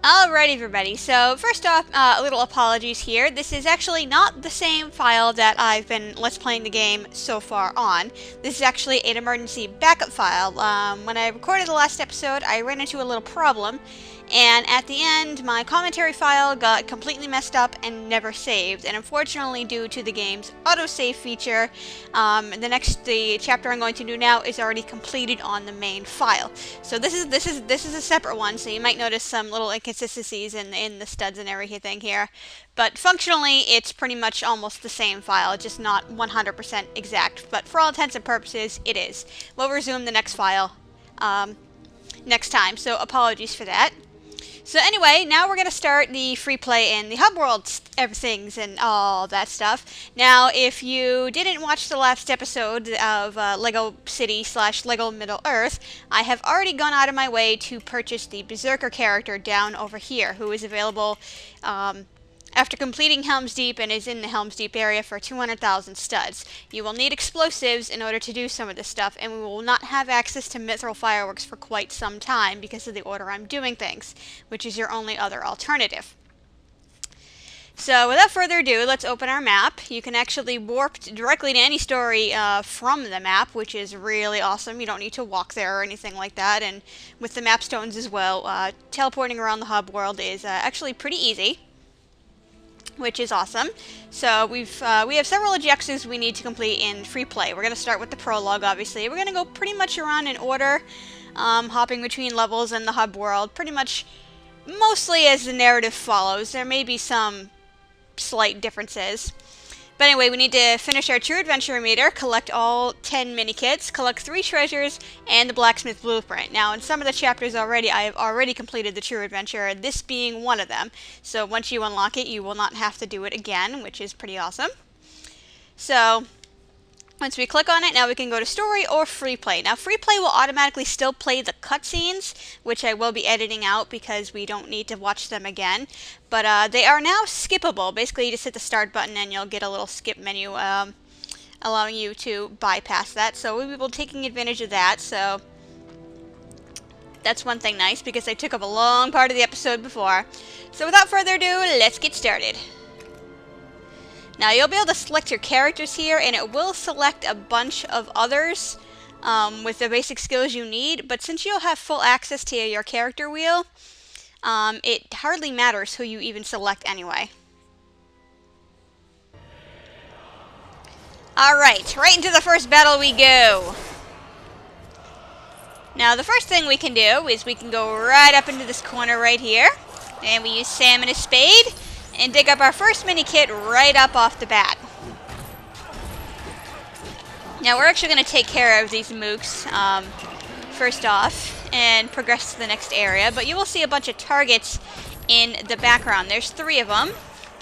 Alright everybody, so first off, a little apologies here. This is actually not the same file that I've been Let's Playing the game so far on. This is actually an emergency backup file. When I recorded the last episode, I ran into a little problem, and at the end, my commentary file got completely messed up and never saved. And unfortunately, due to the game's autosave feature, the chapter I'm going to do now is already completed on the main file. So this is a separate one. So you might notice some little inconsistencies in the studs and everything here, but functionally, it's pretty much almost the same file, just not 100% exact. But for all intents and purposes, it is. We'll resume the next file next time. So apologies for that. So anyway, now we're going to start the free play in the hub world everythings and all that stuff. Now, if you didn't watch the last episode of Lego City / Lego Middle Earth, I have already gone out of my way to purchase the Berserker character down over here, who is available after completing Helm's Deep and is in the Helm's Deep area for 200,000 studs. You will need explosives in order to do some of this stuff, and we will not have access to Mithril fireworks for quite some time because of the order I'm doing things, which is your only other alternative. So without further ado, let's open our map. You can actually warp directly to any story from the map, which is really awesome. You don't need to walk there or anything like that, and with the map stones as well, teleporting around the hub world is actually pretty easy, which is awesome. So we have several objectives we need to complete in free play. We're going to start with the prologue, obviously. We're going to go pretty much around in order, hopping between levels in the hub world, pretty much mostly as the narrative follows. There may be some slight differences. But anyway, we need to finish our True Adventure meter, collect all 10 Minikits, collect 3 treasures, and the Blacksmith blueprint. Now, in some of the chapters already, I have already completed the True Adventure, this being one of them. So once you unlock it, you will not have to do it again, which is pretty awesome. So once we click on it, now we can go to story or free play. Now, free play will automatically still play the cutscenes, which I will be editing out because we don't need to watch them again. But they are now skippable. Basically, you just hit the start button and you'll get a little skip menu allowing you to bypass that. So we will be taking advantage of that. So that's one thing nice because I took up a long part of the episode before. So without further ado, let's get started. Now, you'll be able to select your characters here, and it will select a bunch of others with the basic skills you need, but since you'll have full access to your character wheel, it hardly matters who you even select anyway. Alright, right into the first battle we go. Now, the first thing we can do is we can go right up into this corner right here, and we use Sam and his spade, and dig up our first Minikit right up off the bat. Now we're actually going to take care of these mooks first off and progress to the next area, but you will see a bunch of targets in the background. There's 3 of them,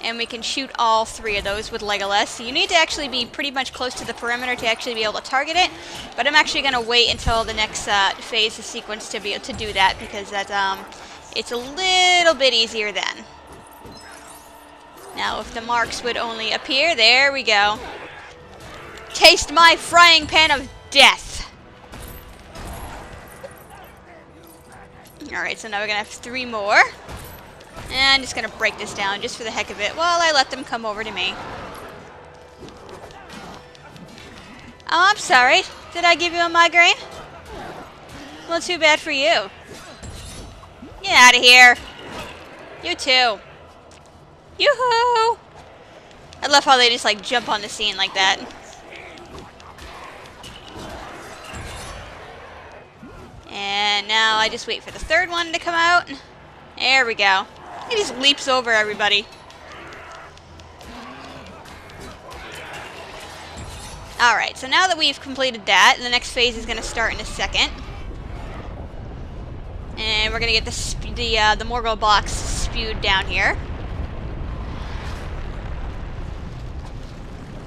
and we can shoot all 3 of those with Legolas. So you need to actually be pretty much close to the perimeter to actually be able to target it, but I'm actually going to wait until the next phase of sequence to be able to do that because it's a little bit easier then. Now, if the marks would only appear, there we go. Taste my frying pan of death. Alright, so now we're going to have 3 more. And I'm just going to break this down just for the heck of it while I let them come over to me. Oh, I'm sorry. Did I give you a migraine? Well, too bad for you. Get out of here. You too. Yoo-hoo! I love how they just like jump on the scene like that. And now I just wait for the 3rd one to come out. There we go. He just leaps over everybody. Alright, so now that we've completed that, the next phase is going to start in a second. And we're going to get the Morgul box spewed down here.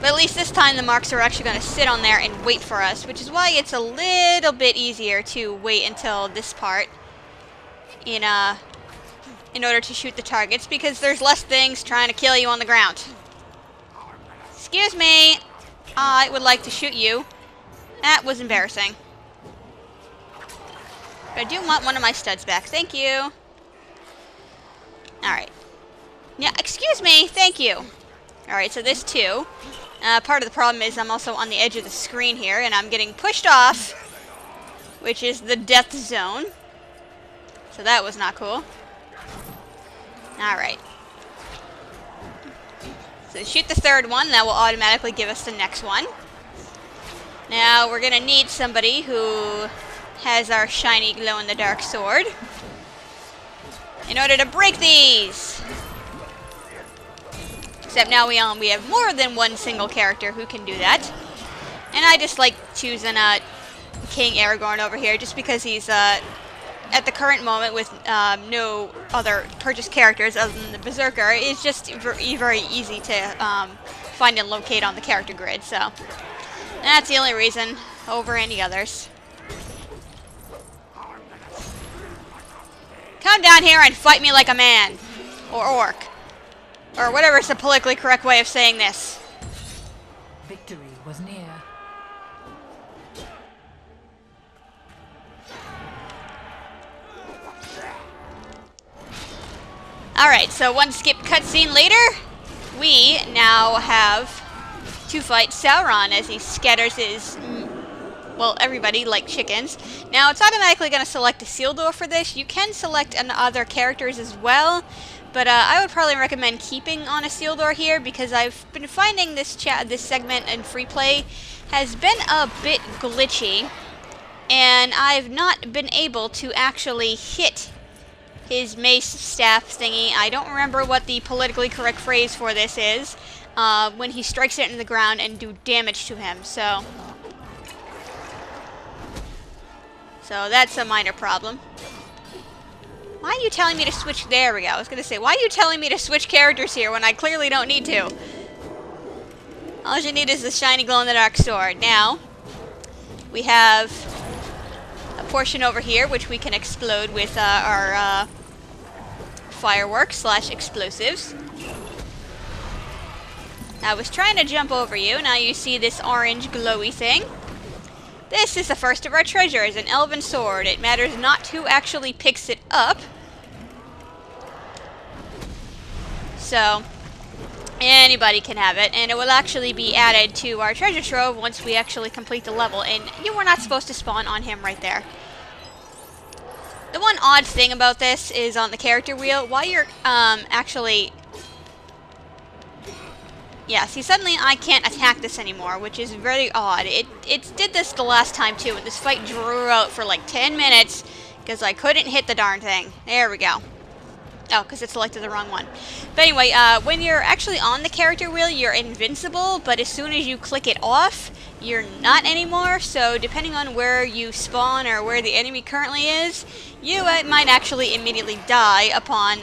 But at least this time the marks are actually going to sit on there and wait for us, which is why it's a little bit easier to wait until this part in order to shoot the targets, because there's less things trying to kill you on the ground. Excuse me, I would like to shoot you. That was embarrassing. But I do want one of my studs back, thank you. Alright. Yeah, excuse me, thank you. Alright, so this too. Part of the problem is I'm also on the edge of the screen here, and I'm getting pushed off, which is the death zone. So that was not cool. Alright. So shoot the third one, that will automatically give us the next one. Now we're gonna need somebody who has our shiny glow-in-the-dark sword in order to break these. Except now we have more than one single character who can do that. And I just like choosing King Aragorn over here just because he's at the current moment with no other purchased characters other than the Berserker. It's just very easy to find and locate on the character grid. So that's the only reason over any others. Come down here and fight me like a man. Or orc. Or whatever is the politically correct way of saying this. Victory was near. Alright, so one skip cutscene later, we now have to fight Celoron as he scatters his, well, everybody like chickens. Now, it's automatically going to select a seal door for this. You can select other characters as well, but I would probably recommend keeping on a seal door here because I've been finding this segment in free play has been a bit glitchy, and I've not been able to actually hit his mace staff thingy. I don't remember what the politically correct phrase for this is, when he strikes it in the ground and do damage to him, so that's a minor problem. Why are you telling me to switch? There we go. I was going to say, why are you telling me to switch characters here when I clearly don't need to? All you need is the shiny glow-in-the-dark sword. Now, we have a portion over here which we can explode with our fireworks / explosives. I was trying to jump over you. Now you see this orange glowy thing. This is the first of our treasures, an Elven Sword. It matters not who actually picks it up. So, anybody can have it, and it will actually be added to our treasure trove once we actually complete the level, and you were not supposed to spawn on him right there. The one odd thing about this is on the character wheel, while you're actually... Yeah, see, suddenly I can't attack this anymore, which is very odd. It did this the last time, too, and this fight drew out for like 10 minutes because I couldn't hit the darn thing. There we go. Oh, because it selected the wrong one. But anyway, when you're actually on the character wheel, you're invincible, but as soon as you click it off, you're not anymore. So depending on where you spawn or where the enemy currently is, you might actually immediately die upon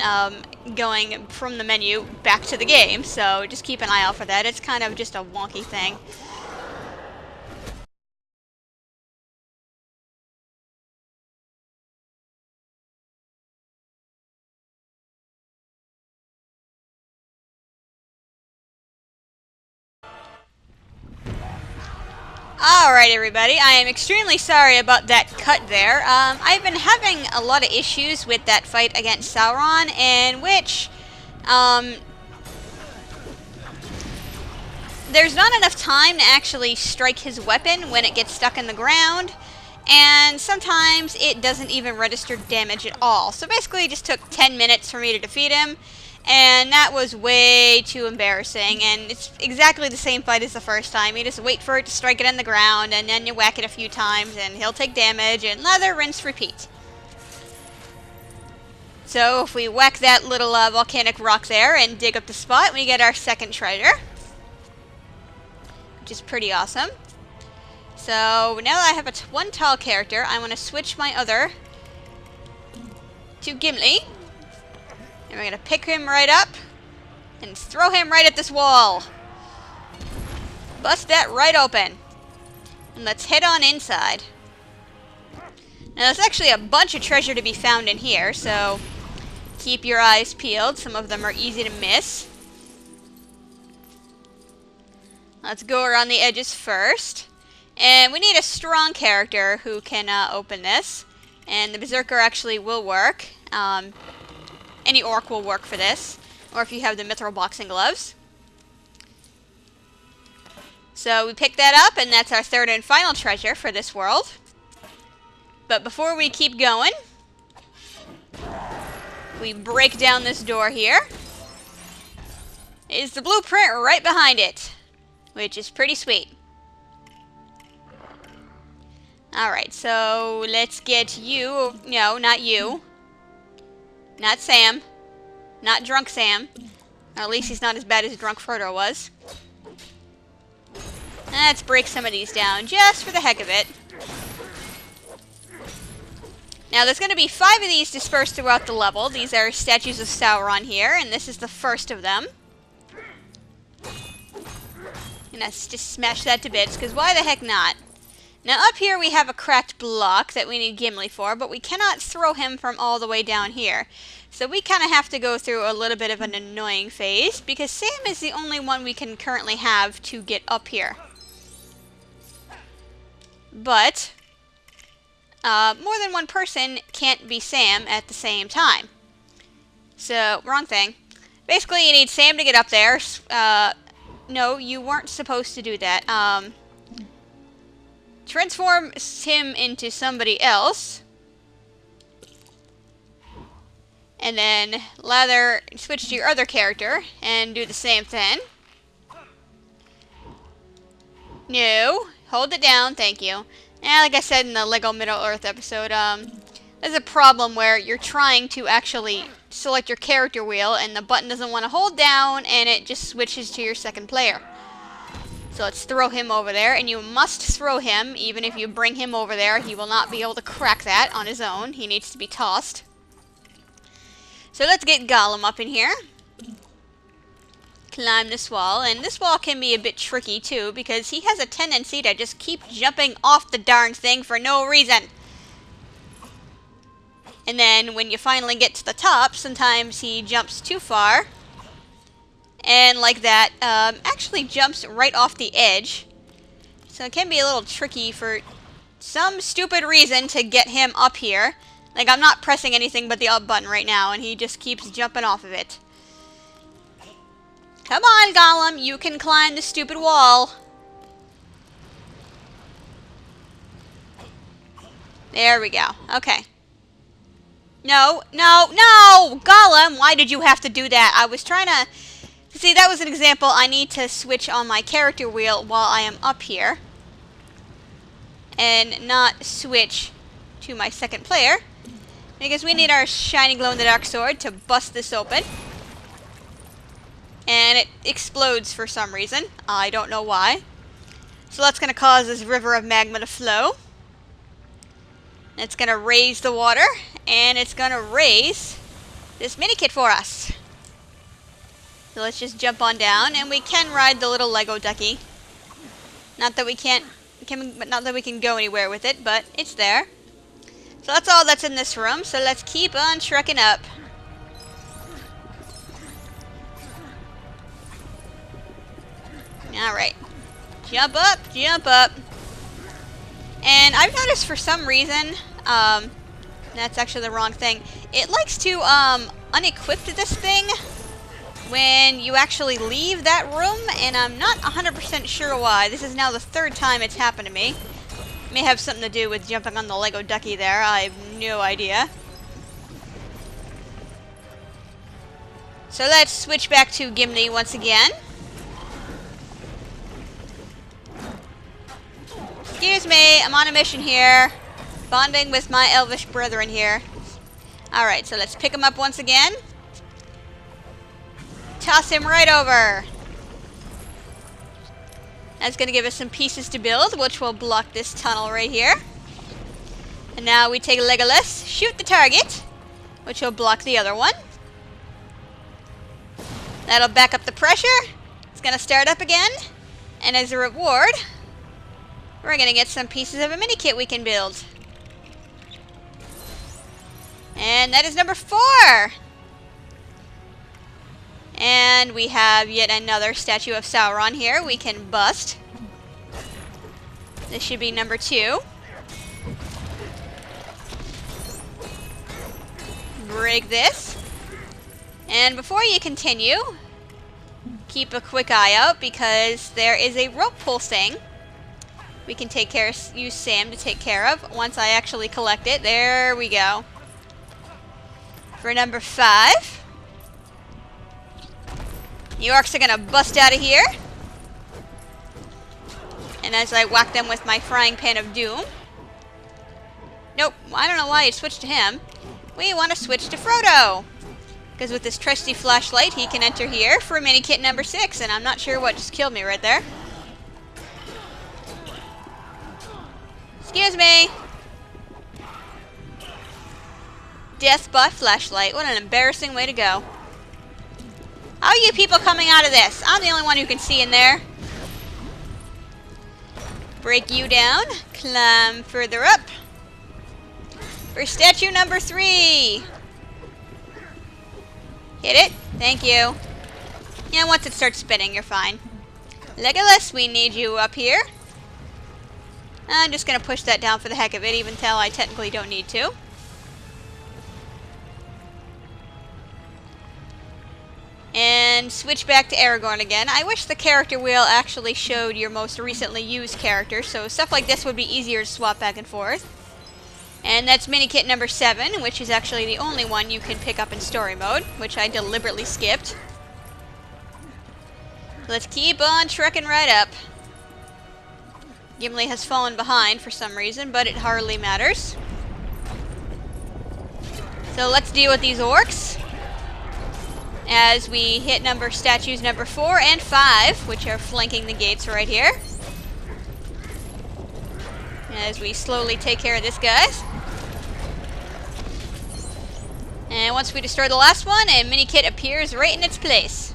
going from the menu back to the game. So just keep an eye out for that. It's kind of just a wonky thing. Alright everybody, I am extremely sorry about that cut there. I've been having a lot of issues with that fight against Celoron, in which there's not enough time to actually strike his weapon when it gets stuck in the ground, and sometimes it doesn't even register damage at all. So basically it just took 10 minutes for me to defeat him, and that was way too embarrassing, and it's exactly the same fight as the first time. You just wait for it to strike it in the ground, and then you whack it a few times, and he'll take damage, and lather, rinse, repeat. So if we whack that little volcanic rock there and dig up the spot, we get our second treasure, which is pretty awesome. So now that I have one tall character, I want to switch my other to Gimli. And we're going to pick him right up and throw him right at this wall. Bust that right open. And let's head on inside. Now there's actually a bunch of treasure to be found in here, so keep your eyes peeled. Some of them are easy to miss. Let's go around the edges first. And we need a strong character who can open this. And the Berserker actually will work. Any orc will work for this. Or if you have the mithril boxing gloves. So we pick that up, and that's our third and final treasure for this world. But before we keep going, we break down this door here. Is the blueprint right behind it, which is pretty sweet. Alright, so let's get you. No, not you. Not Sam. Not Drunk Sam. Or at least he's not as bad as Drunk Frodo was. Let's break some of these down, just for the heck of it. Now, there's going to be 5 of these dispersed throughout the level. These are statues of Celoron here, and this is the first of them. And let's just smash that to bits, because why the heck not? Now, up here we have a cracked block that we need Gimli for, but we cannot throw him from all the way down here. So we kind of have to go through a little bit of an annoying phase, because Sam is the only one we can currently have to get up here. But more than one person can't be Sam at the same time. So, wrong thing. Basically, you need Sam to get up there. No, you weren't supposed to do that. Transform him into somebody else. And then switch to your other character and do the same thing. No. Hold it down, thank you. And like I said in the Lego Middle-earth episode, there's a problem where you're trying to actually select your character wheel and the button doesn't want to hold down and it just switches to your second player. So let's throw him over there, and you must throw him. Even if you bring him over there, he will not be able to crack that on his own. He needs to be tossed. So let's get Gollum up in here. Climb this wall, and this wall can be a bit tricky too, because he has a tendency to just keep jumping off the darn thing for no reason. And then when you finally get to the top, sometimes he jumps too far. And like that, actually jumps right off the edge. So it can be a little tricky for some stupid reason to get him up here. Like, I'm not pressing anything but the up button right now, and he just keeps jumping off of it. Come on, Gollum, you can climb the stupid wall. There we go. Okay. No, no, no! Gollum, why did you have to do that? I was trying to... See, that was an example. I need to switch on my character wheel while I am up here. And not switch to my second player. Because we need our shiny glow-in-the-dark sword to bust this open. And it explodes for some reason. I don't know why. So that's going to cause this river of magma to flow. It's going to raise the water. And it's going to raise this Minikit for us. So let's just jump on down, and we can ride the little Lego ducky. Not that we not that we can go anywhere with it, but it's there. So that's all that's in this room. So let's keep on trekking up. All right, jump up, jump up. And I've noticed for some reason, that's actually the wrong thing. It likes to unequip this thing when you actually leave that room, and I'm not 100% sure why. This is now the 3rd time it's happened to me. It may have something to do with jumping on the Lego ducky there. I have no idea. So let's switch back to Gimli once again. Excuse me, I'm on a mission here. Bonding with my elvish brethren here. Alright, so let's pick him up once again. Toss him right over. That's going to give us some pieces to build, which will block this tunnel right here. And now we take Legolas, shoot the target, which will block the other one. That'll back up the pressure. It's going to start up again. And as a reward, we're going to get some pieces of a Minikit we can build. And that is number 4. And we have yet another statue of Sauron here we can bust. This should be number 2. Break this. And before you continue, keep a quick eye out because there is a rope pulsing. We can use Sam to take care of once I actually collect it. There we go. For number 5. The orcs are gonna bust out of here. And as I whack them with my frying pan of doom. Nope, I don't know why it switched to him. We want to switch to Frodo. Because with this trusty flashlight, he can enter here for Minikit number 6. And I'm not sure what just killed me right there. Excuse me. Death by flashlight. What an embarrassing way to go. How are you people coming out of this? I'm the only one who can see in there. Break you down. Climb further up. For statue number 3. Hit it. Thank you. Yeah, once it starts spinning, you're fine. Legolas, we need you up here. I'm just going to push that down for the heck of it, even though I technically don't need to. And switch back to Aragorn again. I wish the character wheel actually showed your most recently used character, so stuff like this would be easier to swap back and forth. And that's Minikit number 7, which is actually the only one you can pick up in story mode, which I deliberately skipped. Let's keep on trekking right up. Gimli has fallen behind for some reason, but it hardly matters. So let's deal with these orcs. As we hit statues number 4 and 5, which are flanking the gates right here. As we slowly take care of this guy. And once we destroy the last one, a Minikit appears right in its place.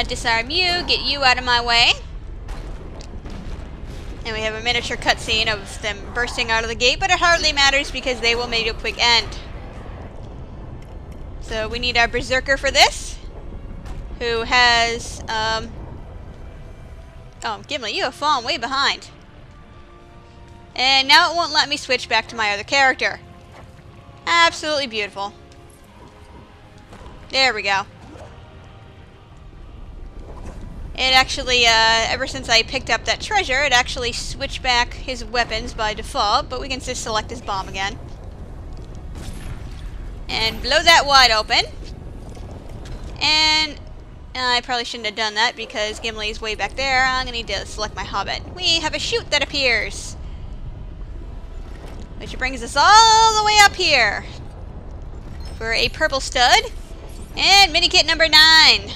Disarm you, get you out of my way. And we have a miniature cutscene of them bursting out of the gate, but it hardly matters because they will make a quick end. So we need our berserker for this, who has, oh, Gimli, you have fallen way behind. And now it won't let me switch back to my other character. Absolutely beautiful. There we go. It actually, ever since I picked up that treasure, it actually switched back his weapons by default, but we can just select his bomb again. And blow that wide open. And I probably shouldn't have done that because Gimli's way back there. I'm going to need to select my hobbit. We have a chute that appears. Which brings us all the way up here. For a purple stud. And Minikit number 9.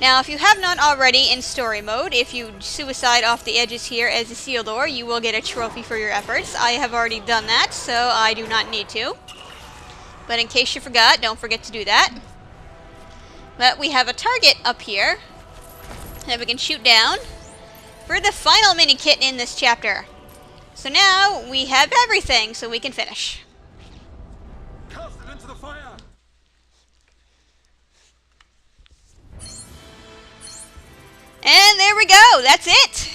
Now, if you have not already in story mode, if you suicide off the edges here as a Celoron, you will get a trophy for your efforts. I have already done that, so I do not need to. But in case you forgot, don't forget to do that. But we have a target up here that we can shoot down for the final Minikit in this chapter. So now we have everything, so we can finish. Cast it into the fire. And there we go, that's it!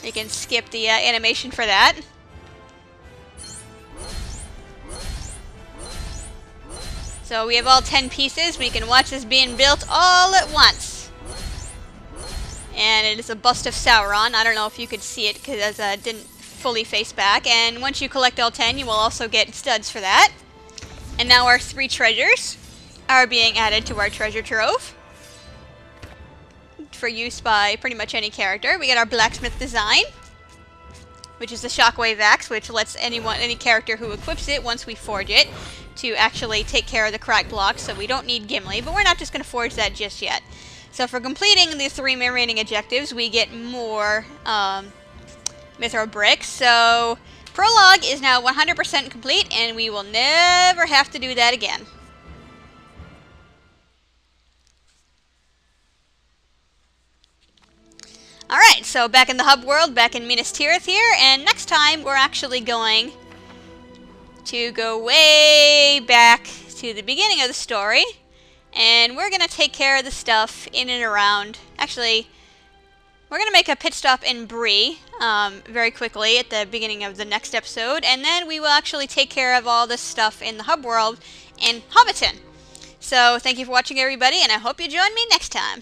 You can skip the animation for that. So we have all 10 pieces, we can watch this being built all at once. And it is a bust of Sauron. I don't know if you could see it because it didn't fully face back. And once you collect all 10, you will also get studs for that. And now our 3 treasures are being added to our treasure trove. For use by pretty much any character. We get our Blacksmith design, which is the Shockwave axe, which lets any character who equips it once we forge it to actually take care of the crack blocks, so we don't need Gimli, but we're not just going to forge that just yet. So for completing the 3 remaining objectives, we get more Mithril bricks. So Prologue is now 100% complete, and we will never have to do that again. Alright, so back in the hub world, back in Minas Tirith here, and next time we're actually going to go way back to the beginning of the story, and we're going to take care of the stuff in and around, actually, we're going to make a pit stop in Bree very quickly at the beginning of the next episode, and then we will actually take care of all this stuff in the hub world in Hobbiton. So thank you for watching, everybody, and I hope you join me next time.